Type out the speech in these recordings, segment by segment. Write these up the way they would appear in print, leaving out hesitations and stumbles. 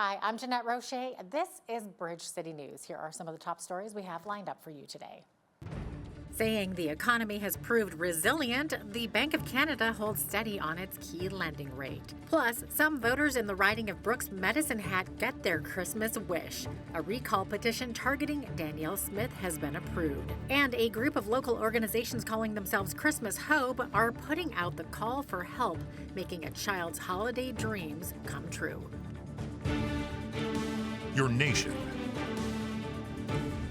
Hi, I'm Jeanette Roche. This is Bridge City News. Here are some of the top stories we have lined up for you today. Saying the economy has proved resilient, the Bank of Canada holds steady on its key lending rate. Plus, some voters in the riding of Brooks Medicine Hat get their Christmas wish. A recall petition targeting Danielle Smith has been approved. And a group of local organizations calling themselves Christmas Hope are putting out the call for help making a child's holiday dreams come true. Your nation,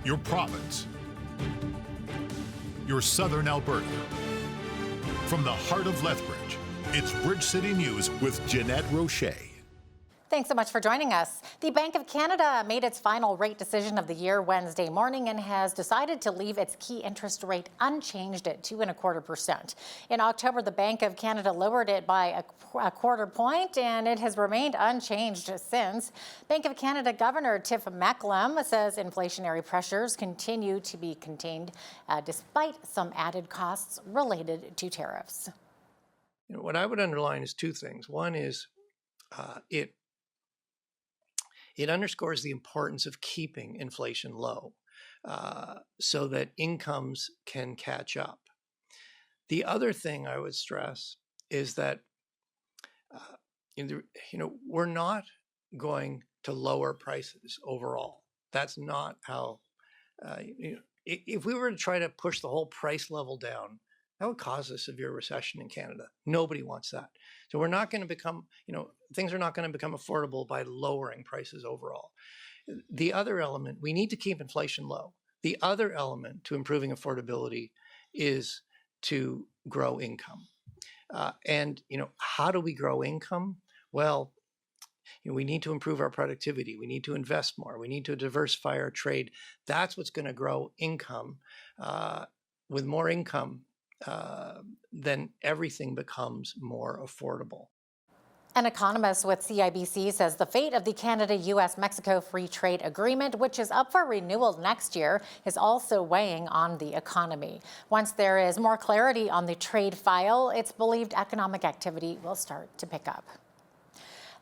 your province, your southern Alberta. From the heart of Lethbridge, it's Bridge City News with Jeanette Roche. Thanks so much for joining us. The Bank of Canada made its final rate decision of the year Wednesday morning and has decided to leave its key interest rate unchanged at 2.25%. In October, the Bank of Canada lowered it by a quarter point, and it has remained unchanged since. Bank of Canada Governor Tiff Macklem says inflationary pressures continue to be contained despite some added costs related to tariffs. What I would underline is two things. One is it underscores the importance of keeping inflation low so that incomes can catch up. The other thing I would stress is that we're not going to lower prices overall. That's not how, if we were to try to push the whole price level down, that would cause a severe recession in Canada. Nobody wants that. So we're not going to become, things are not going to become affordable by lowering prices overall. The other element, we need to keep inflation low. The other element to improving affordability is to grow income. And how do we grow income? Well, we need to improve our productivity. We need to invest more. We need to diversify our trade. That's what's going to grow income. With more income, then everything becomes more affordable. An economist with CIBC says the fate of the Canada-US-Mexico Free Trade Agreement, which is up for renewal next year, is also weighing on the economy. Once there is more clarity on the trade file, it's believed economic activity will start to pick up.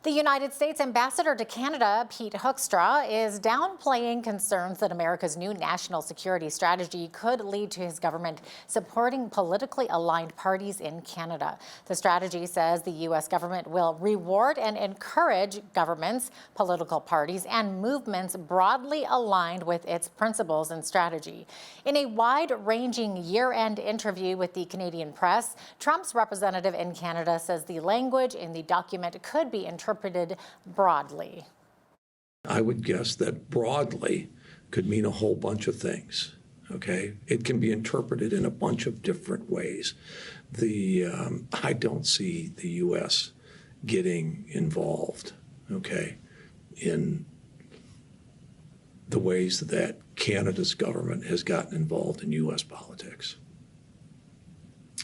The United States Ambassador to Canada, Pete Hoekstra, is downplaying concerns that America's new national security strategy could lead to his government supporting politically aligned parties in Canada. The strategy says the U.S. government will reward and encourage governments, political parties, and movements broadly aligned with its principles and strategy. In a wide-ranging year-end interview with the Canadian press, Trump's representative in Canada says the language in the document could be interpreted broadly. I would guess that broadly could mean a whole bunch of things. Okay, it can be interpreted in a bunch of different ways. I don't see the U.S. getting involved, okay, in the ways that Canada's government has gotten involved in U.S. politics.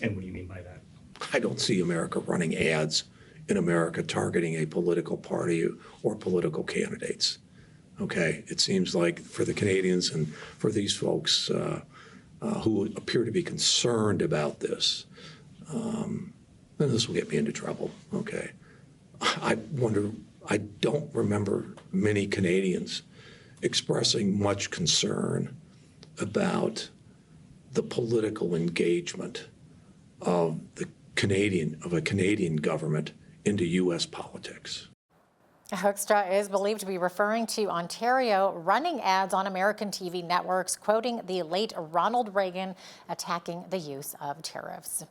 And what do you mean by that? I don't see America running ads in America targeting a political party or political candidates. Okay, it seems like for the Canadians and for these folks who appear to be concerned about this, then this will get me into trouble. Okay, I don't remember many Canadians expressing much concern about the political engagement of a Canadian government into U.S. politics. Hoekstra is believed to be referring to Ontario running ads on American TV networks, quoting the late Ronald Reagan attacking the use of tariffs.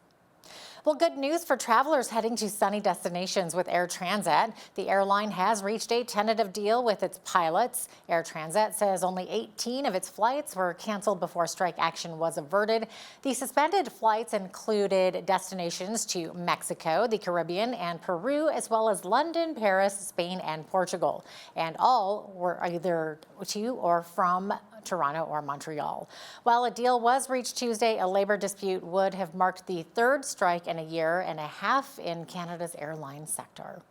Well, good news for travelers heading to sunny destinations with Air Transat. The airline has reached a tentative deal with its pilots. Air Transat says only 18 of its flights were canceled before strike action was averted. The suspended flights included destinations to Mexico, the Caribbean, and Peru, as well as London, Paris, Spain, and Portugal. And all were either to or from Toronto or Montreal. While a deal was reached Tuesday, a labor dispute would have marked the third strike in a year and a half in Canada's airline sector.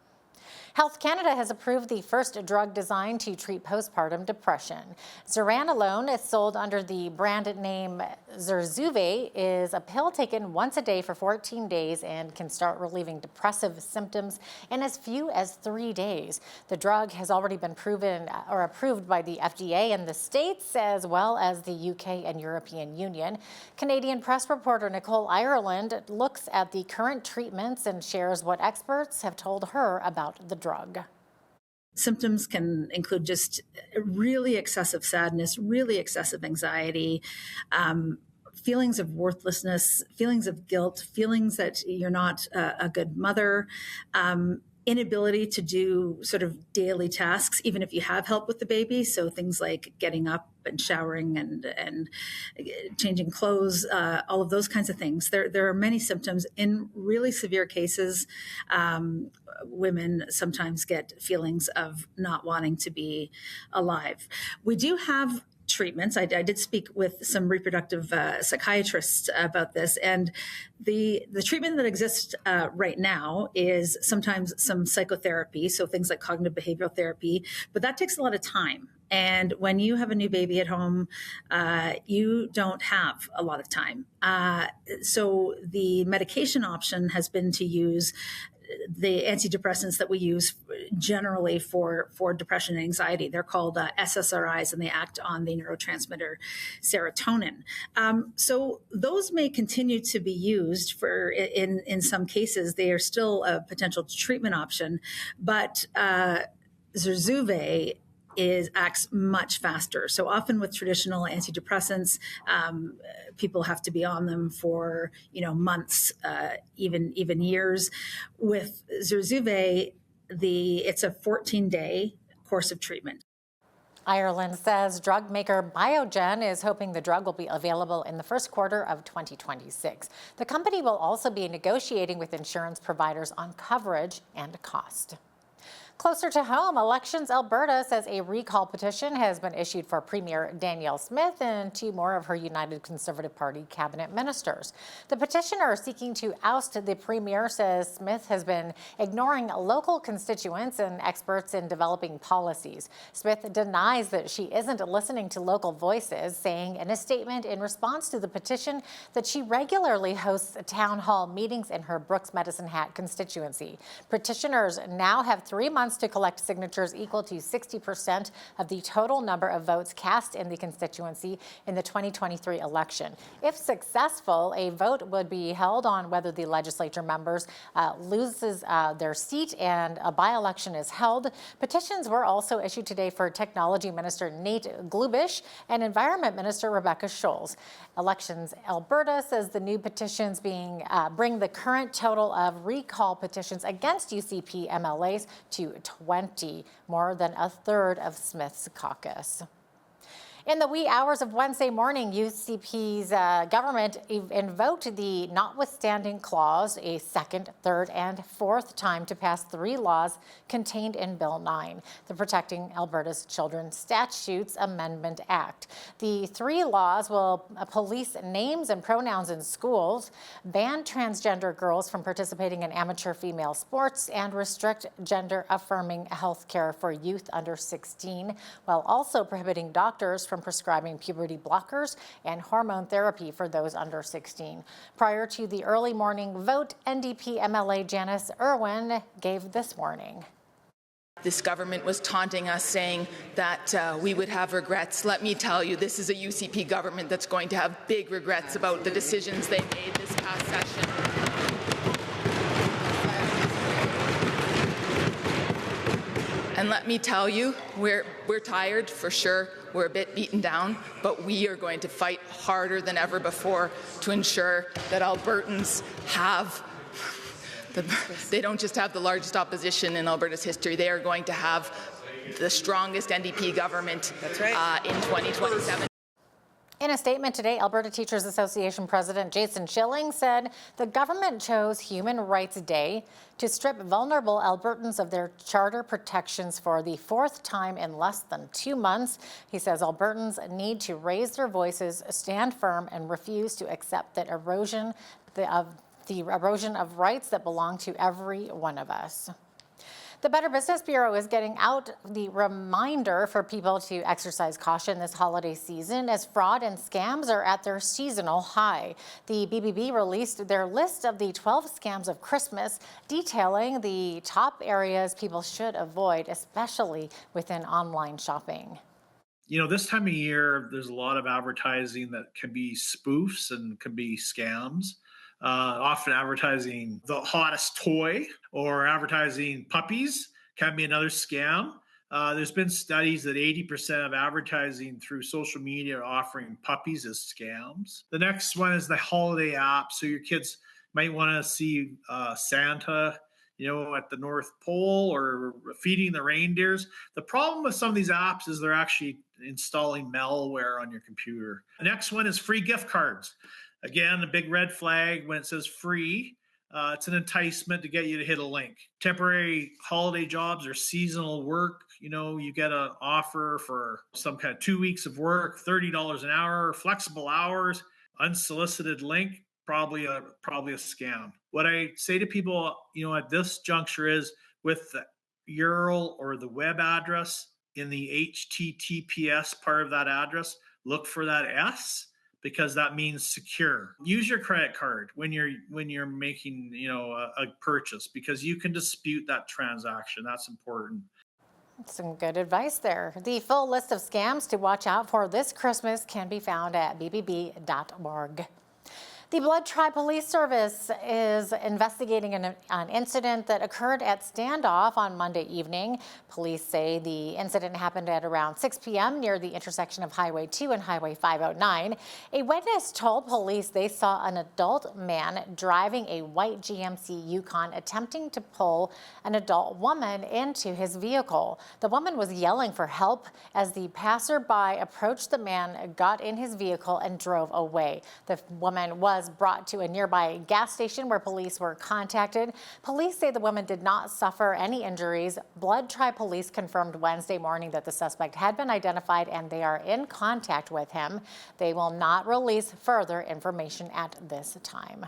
Health Canada has approved the first drug designed to treat postpartum depression. Zuranolone is sold under the brand name Zurzuvae, is a pill taken once a day for 14 days and can start relieving depressive symptoms in as few as 3 days. The drug has already been approved by the FDA in the States as well as the UK and European Union. Canadian press reporter Nicole Ireland looks at the current treatments and shares what experts have told her about the drug. Symptoms can include just really excessive sadness, really excessive anxiety, feelings of worthlessness, feelings of guilt, feelings that you're not a good mother, inability to do sort of daily tasks, even if you have help with the baby. So things like getting up and showering and changing clothes, all of those kinds of things. There are many symptoms. In really severe cases, women sometimes get feelings of not wanting to be alive. We do have treatments. I did speak with some reproductive psychiatrists about this, and the treatment that exists right now is sometimes some psychotherapy, so things like cognitive behavioral therapy, but that takes a lot of time. And when you have a new baby at home, you don't have a lot of time. So the medication option has been to use the antidepressants that we use generally for depression and anxiety. They're called SSRIs, and they act on the neurotransmitter serotonin. So those may continue to be used for in some cases. They are still a potential treatment option, but Zurzuvae acts much faster. So often with traditional antidepressants, people have to be on them for months, even years. With Zurzuvae, it's a 14-day course of treatment. Ireland says drug maker Biogen is hoping the drug will be available in the first quarter of 2026. The company will also be negotiating with insurance providers on coverage and cost. Closer to home, Elections Alberta says a recall petition has been issued for Premier Danielle Smith and 2 more of her United Conservative Party cabinet ministers. The petitioner seeking to oust the Premier says Smith has been ignoring local constituents and experts in developing policies. Smith denies that she isn't listening to local voices, saying in a statement in response to the petition that she regularly hosts town hall meetings in her Brooks Medicine Hat constituency. Petitioners now have 3 months to collect signatures equal to 60% of the total number of votes cast in the constituency in the 2023 election. If successful, a vote would be held on whether the legislature members loses their seat and a by-election is held. Petitions were also issued today for Technology Minister Nate Glubish and Environment Minister Rebecca Scholes. Elections Alberta says the new petitions bring the current total of recall petitions against UCP MLAs to 20, more than a third of Smith's caucus. In the wee hours of Wednesday morning, UCP's government invoked the Notwithstanding clause a second, third, and fourth time to pass 3 laws contained in Bill 9, the Protecting Alberta's Children Statutes Amendment Act. The 3 laws will police names and pronouns in schools, ban transgender girls from participating in amateur female sports, and restrict gender-affirming health care for youth under 16, while also prohibiting doctors from prescribing puberty blockers and hormone therapy for those under 16. Prior to the early morning vote, NDP MLA Janice Irwin gave this warning. This government was taunting us, saying that we would have regrets. Let me tell you, this is a UCP government that's going to have big regrets about the decisions they made this past session. And let me tell you, we're tired for sure. We're a bit beaten down, but we are going to fight harder than ever before to ensure that Albertans have they don't just have the largest opposition in Alberta's history, they are going to have the strongest NDP government in 2027. In a statement today, Alberta Teachers Association President Jason Schilling said the government chose Human Rights Day to strip vulnerable Albertans of their charter protections for the 4th time in less than 2 months. He says Albertans need to raise their voices, stand firm, and refuse to accept that the erosion of rights that belong to every one of us. The Better Business Bureau is getting out the reminder for people to exercise caution this holiday season as fraud and scams are at their seasonal high. The BBB released their list of the 12 scams of Christmas, detailing the top areas people should avoid, especially within online shopping. You know, this time of year, there's a lot of advertising that can be spoofs and can be scams. Often advertising the hottest toy or advertising puppies can be another scam. There's been studies that 80% of advertising through social media are offering puppies as scams. The next one is the holiday app. So your kids might want to see Santa, at the North Pole or feeding the reindeers. The problem with some of these apps is they're actually installing malware on your computer. The next one is free gift cards. Again, the big red flag when it says free, it's an enticement to get you to hit a link. Temporary holiday jobs or seasonal work, you get an offer for some kind of 2 weeks of work, $30 an hour, flexible hours, unsolicited link, probably a scam. What I say to people, at this juncture is with the URL or the web address in the HTTPS part of that address, look for that S, because that means secure. Use your credit card when you're making a purchase, because you can dispute that transaction. That's important. Some good advice there. The full list of scams to watch out for this Christmas can be found at bbb.org. The Blood Tribe Police Service is investigating an incident that occurred at Standoff on Monday evening. Police say the incident happened at around 6 p.m. near the intersection of Highway 2 and Highway 509. A witness told police they saw an adult man driving a white GMC Yukon attempting to pull an adult woman into his vehicle. The woman was yelling for help as the passerby approached the man, got in his vehicle, and drove away. The woman was brought to a nearby gas station where police were contacted. Police say the woman did not suffer any injuries. Blood Tribe Police confirmed Wednesday morning that the suspect had been identified and they are in contact with him. They will not release further information at this time.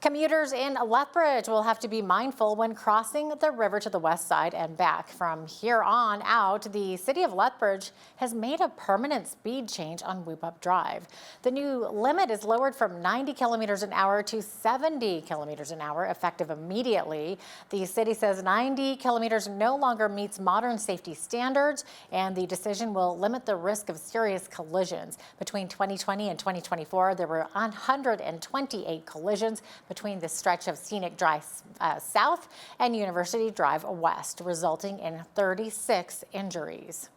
Commuters in Lethbridge will have to be mindful when crossing the river to the west side and back. From here on out, the city of Lethbridge has made a permanent speed change on Whoop-Up Drive. The new limit is lowered from 90 kilometers an hour to 70 kilometers an hour, effective immediately. The city says 90 kilometers no longer meets modern safety standards, and the decision will limit the risk of serious collisions. Between 2020 and 2024, there were 128 collisions between the stretch of Scenic Drive South and University Drive West, resulting in 36 injuries.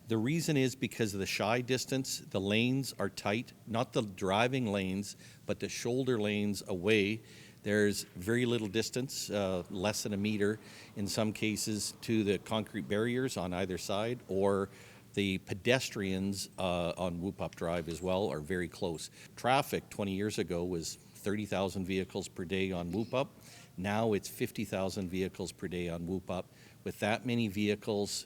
The reason is because of the shy distance. The lanes are tight, not the driving lanes, but the shoulder lanes away. There's very little distance, less than a meter in some cases, to the concrete barriers on either side, or the pedestrians on Whoop-Up Drive as well are very close. Traffic 20 years ago was 30,000 vehicles per day on Whoop-Up. Now it's 50,000 vehicles per day on Whoop-Up. With that many vehicles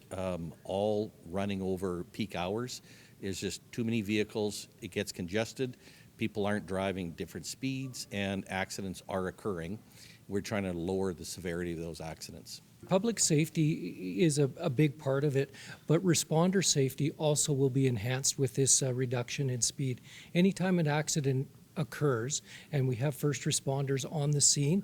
all running over peak hours, there's just too many vehicles. It gets congested. People aren't driving different speeds, and accidents are occurring. We're trying to lower the severity of those accidents. Public safety is a big part of it, but responder safety also will be enhanced with this reduction in speed. Anytime an accident occurs and we have first responders on the scene,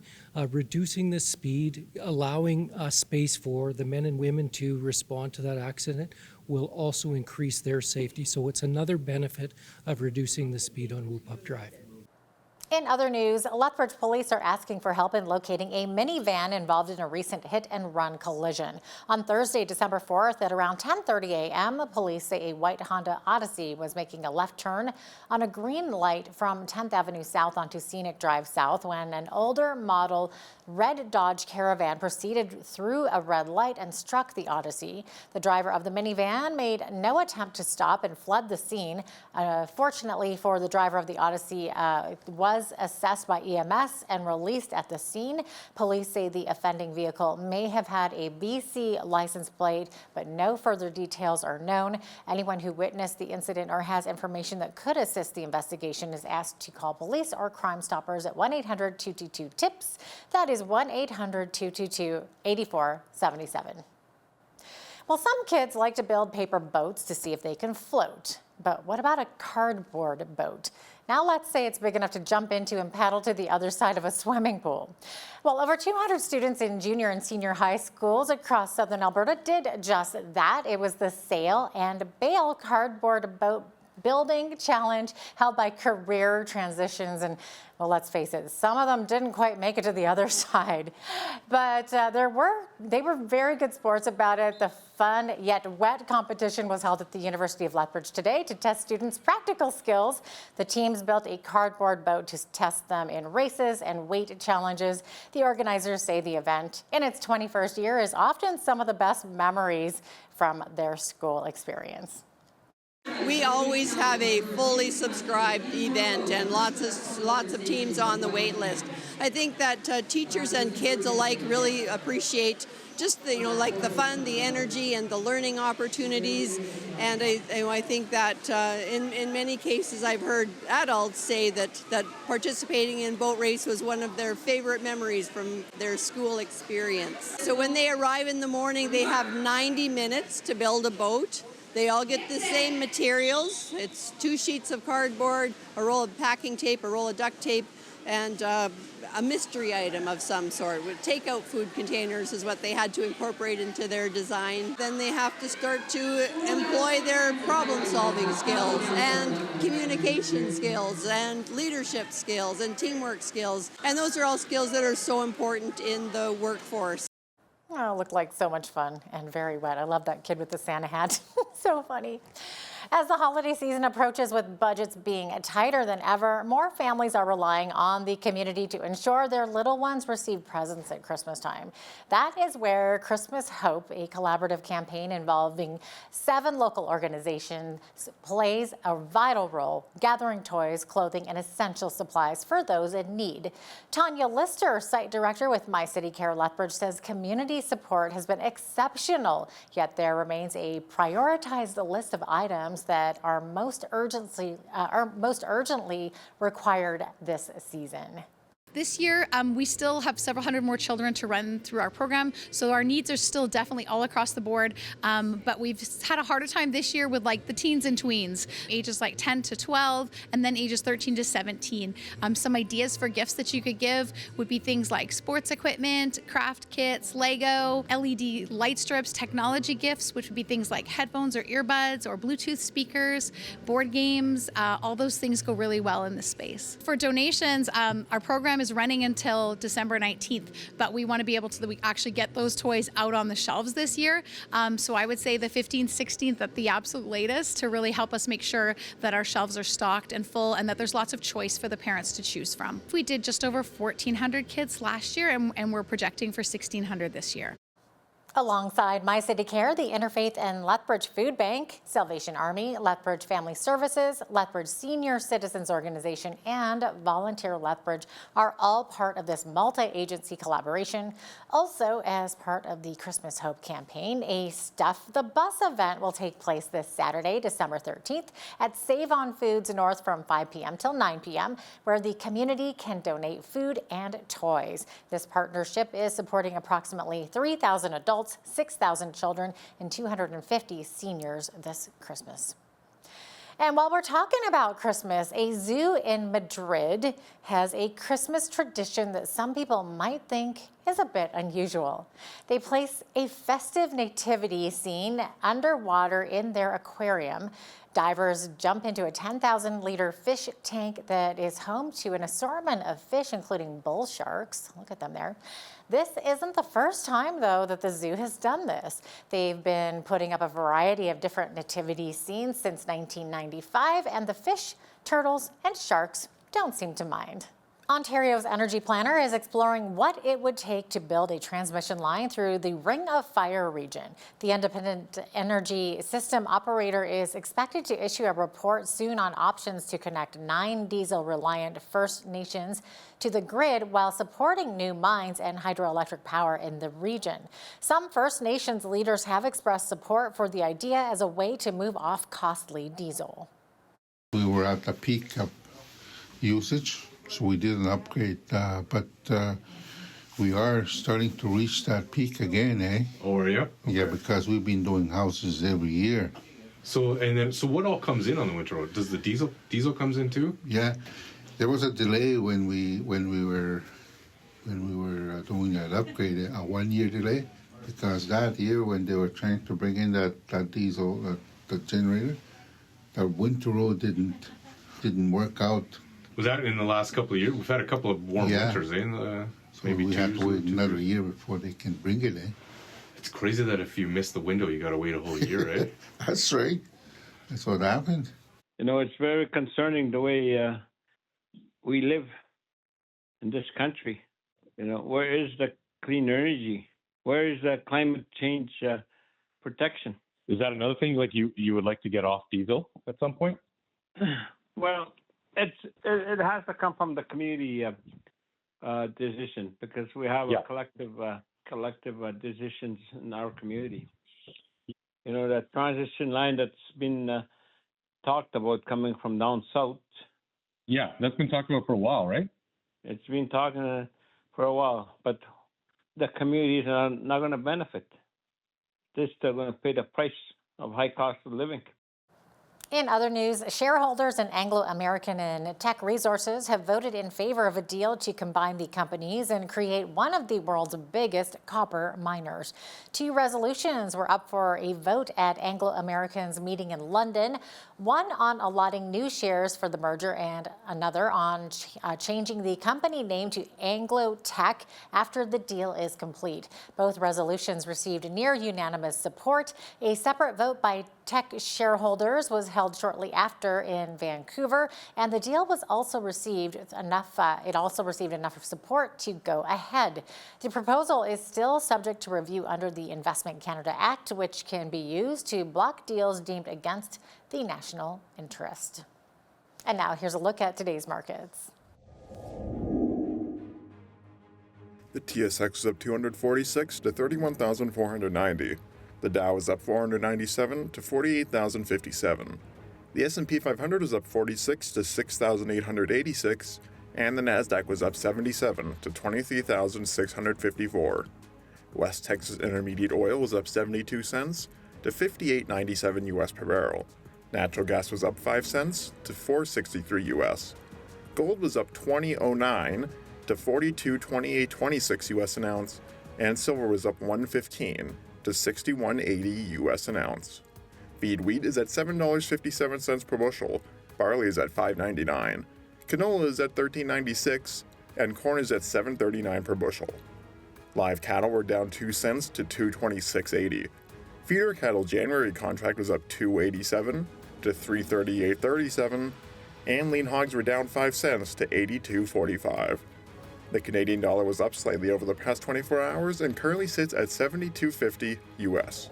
reducing the speed, allowing space for the men and women to respond to that accident will also increase their safety. So it's another benefit of reducing the speed on Whoop-Up Drive. In other news, Lethbridge police are asking for help in locating a minivan involved in a recent hit-and-run collision. On Thursday, December 4th, at around 10:30 a.m., police say a white Honda Odyssey was making a left turn on a green light from 10th Avenue South onto Scenic Drive South when an older model red Dodge Caravan proceeded through a red light and struck the Odyssey. The driver of the minivan made no attempt to stop and fled the scene. Fortunately for the driver of the Odyssey, was was assessed by EMS and released at the scene. Police say the offending vehicle may have had a BC license plate, but no further details are known. Anyone who witnessed the incident or has information that could assist the investigation is asked to call police or Crime Stoppers at 1-800-222-TIPS. That is 1-800-222-8477. Well, some kids like to build paper boats to see if they can float. But what about a cardboard boat? Now let's say it's big enough to jump into and paddle to the other side of a swimming pool. Well, over 200 students in junior and senior high schools across southern Alberta did just that. It was the Sail and Bail Cardboard Boat Building Challenge held by Career Transitions, and well, let's face it, some of them didn't quite make it to the other side, but they were very good sports about it. The fun yet wet competition was held at the University of Lethbridge today to test students' practical skills. The teams built a cardboard boat to test them in races and weight challenges. The organizers say the event, in its 21st year, is often some of the best memories from their school experience. We always have a fully subscribed event and lots of teams on the wait list. I think that teachers and kids alike really appreciate just like the fun, the energy, and the learning opportunities. And I think that in many cases I've heard adults say that participating in boat race was one of their favorite memories from their school experience. So when they arrive in the morning, they have 90 minutes to build a boat. They all get the same materials. It's 2 sheets of cardboard, a roll of packing tape, a roll of duct tape, and a mystery item of some sort. With takeout food containers is what they had to incorporate into their design. Then they have to start to employ their problem-solving skills and communication skills and leadership skills and teamwork skills. And those are all skills that are so important in the workforce. Oh, it looked like so much fun and very wet. I love that kid with the Santa hat. So funny. As the holiday season approaches with budgets being tighter than ever, more families are relying on the community to ensure their little ones receive presents at Christmas time. That is where Christmas Hope, a collaborative campaign involving 7 local organizations, plays a vital role, gathering toys, clothing, and essential supplies for those in need. Tanya Lister, site director with My City Care Lethbridge, says community support has been exceptional, yet there remains a prioritized list of items that are most urgently required this season. This year, we still have several hundred more children to run through our program, so our needs are still definitely all across the board. But we've had a harder time this year with like the teens and tweens, ages like 10 to 12, and then ages 13 to 17. Some ideas for gifts that you could give would be things like sports equipment, craft kits, Lego, LED light strips, technology gifts, which would be things like headphones or earbuds or Bluetooth speakers, board games. All those things go really well in this space. For donations, our program is running until December 19th, but we want to be able to actually get those toys out on the shelves this year. So I would say the 15th, 16th at the absolute latest to really help us make sure that our shelves are stocked and full and that there's lots of choice for the parents to choose from. We did just over 1,400 kids last year and we're projecting for 1,600 this year. Alongside My City Care, the Interfaith and Lethbridge Food Bank, Salvation Army, Lethbridge Family Services, Lethbridge Senior Citizens Organization, and Volunteer Lethbridge are all part of this multi-agency collaboration. Also, as part of the Christmas Hope campaign, a Stuff the Bus event will take place this Saturday, December 13th at Save on Foods North from 5 p.m. till 9 p.m., where the community can donate food and toys. This partnership is supporting approximately 3,000 adults, 6,000 children, and 250 seniors this Christmas. And while we're talking about Christmas, a zoo in Madrid has a Christmas tradition that some people might think is a bit unusual. They place a festive nativity scene underwater in their aquarium. Divers jump into a 10,000-liter fish tank that is home to an assortment of fish, including bull sharks. Look at them there. This isn't the first time, though, that the zoo has done this. They've been putting up a variety of different nativity scenes since 1995, and the fish, turtles, and sharks don't seem to mind. Ontario's energy planner is exploring what it would take to build a transmission line through the Ring of Fire region. The independent energy system operator is expected to issue a report soon on options to connect 9 diesel-reliant First Nations to the grid while supporting new mines and hydroelectric power in the region. Some First Nations leaders have expressed support for the idea as a way to move off costly diesel. We were at the peak of usage, so we did an upgrade, but we are starting to reach that peak again, eh? Oh, are you? Okay. Yeah, because we've been doing houses every year. So what all comes in on the winter road? Does the diesel comes in too? Yeah, there was a delay when we were doing that upgrade, a 1 year delay, because that year when they were trying to bring in that diesel, the generator, the winter road didn't work out. Was that in the last couple of years? We've had a couple of warm winters, eh? So maybe we have to wait another year before they can bring it, eh? It's crazy that if you miss the window, you got to wait a whole year, eh? That's right. That's what happened. You know, it's very concerning the way we live in this country. You know, where is the clean energy? Where is the climate change protection? Is that another thing? Like you would like to get off diesel at some point? Well, it has to come from the community decision, because we have a collective decisions in our community. You know, that transition line that's been talked about coming from down south. Yeah, that's been talked about for a while, right? It's been talking for a while, but the communities are not going to benefit. They're still going to pay the price of high cost of living. In other news, shareholders in Anglo American and Teck Resources have voted in favor of a deal to combine the companies and create one of the world's biggest copper miners. 2 resolutions were up for a vote at Anglo American's meeting in London, one on allotting new shares for the merger and another on changing the company name to Anglo Teck after the deal is complete. Both resolutions received near unanimous support. A separate vote by Teck shareholders was held shortly after in Vancouver, and the deal was also received enough. It also received enough support to go ahead. The proposal is still subject to review under the Investment Canada Act, which can be used to block deals deemed against the national interest. And now here's a look at today's markets. The TSX is up 246 to 31,490. The Dow is up 497 to 48,057. The S&P 500 was up 46 to 6,886, and the Nasdaq was up 77 to 23,654. West Texas Intermediate oil was up 72 cents to 58.97 US per barrel. Natural gas was up 5 cents to 4.63 US. Gold was up 20.09 to 42.2826 US an ounce, and silver was up 1.15 to 61.80 US an ounce. Feed wheat is at $7.57 per bushel, barley is at $5.99, canola is at $13.96, and corn is at $7.39 per bushel. Live cattle were down 2 cents to $2.26.80. Feeder cattle January contract was up $2.87 to $3.38.37, and lean hogs were down 5 cents to $82.45. The Canadian dollar was up slightly over the past 24 hours and currently sits at $72.50 US.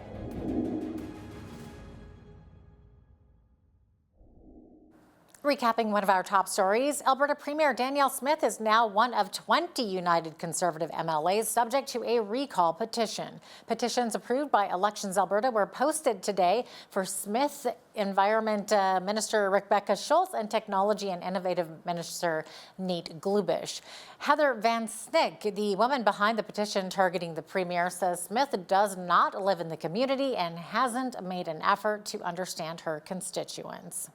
Recapping one of our top stories, Alberta Premier Danielle Smith is now one of 20 United Conservative MLAs subject to a recall petition. Petitions approved by Elections Alberta were posted today for Smith, Environment Minister Rebecca Schultz, and Technology and Innovative Minister Nate Glubish. Heather Van Snick, the woman behind the petition targeting the Premier, says Smith does not live in the community and hasn't made an effort to understand her constituents.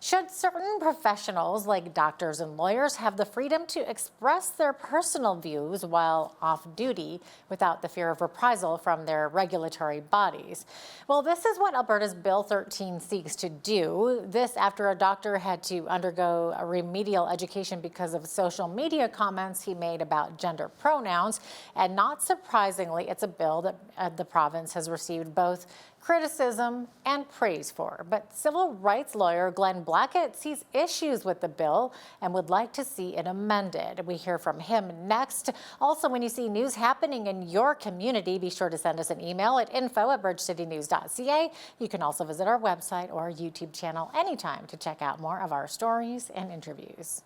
Should certain professionals, like doctors and lawyers, have the freedom to express their personal views while off duty without the fear of reprisal from their regulatory bodies? Well, this is what Alberta's Bill 13 seeks to do. This after a doctor had to undergo a remedial education because of social media comments he made about gender pronouns. And not surprisingly, it's a bill that the province has received both criticism and praise for. But civil rights lawyer Glenn Blackett sees issues with the bill and would like to see it amended. We hear from him next. Also, when you see news happening in your community, be sure to send us an email at info@bridgecitynews.ca. You can also visit our website or our YouTube channel anytime to check out more of our stories and interviews.